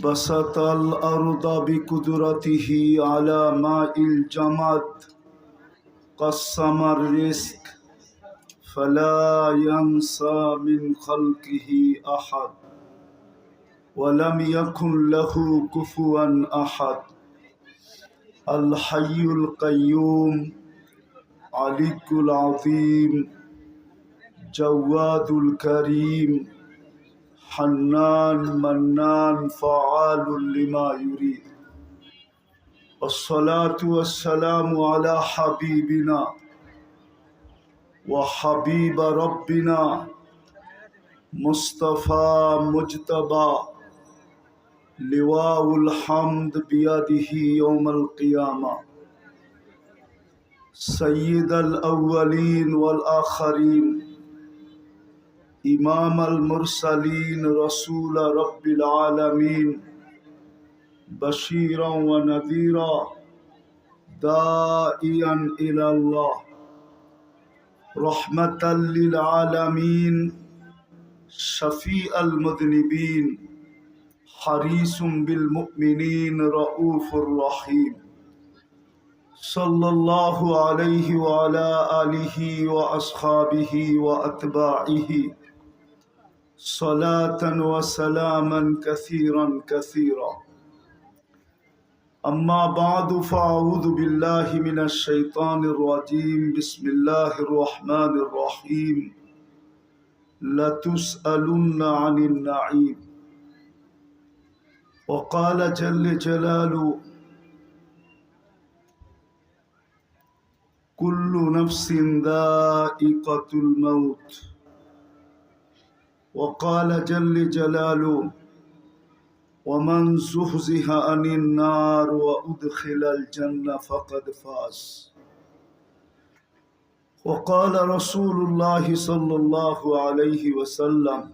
بسط الأرض بقدرته على ماء الجمد قسم الرزق فلا ينسى من خلقه أحد ولم يكن له كفوا أحد الحي القيوم علي العظيم جواد الكريم حنان منان فعال لما يريد والصلاة والسلام على حبيبنا وحبيب ربنا مصطفى مجتبى لواء الحمد بيده يوم القيامة سيد الأولين والآخرين إمام المرسلين رسول رب العالمين بشيرا ونذيرا داعيا إلى الله رحمة للعالمين شفيع المذنبين حريص بالمؤمنين رؤوف رحيم صلى الله عليه وعلى آله وأصحابه وأتباعه صلاة وسلاما كثيرا كثيرا أما بعد فأعوذ بالله من الشيطان الرجيم بسم الله الرحمن الرحيم لتسألن عن النعيم وقال جل جلاله كل نفس ذائقة الموت وقال جل جلاله ومن زحزح عن النار وأدخل الجنة فقد فاز وقال رسول الله صلى الله عليه وسلم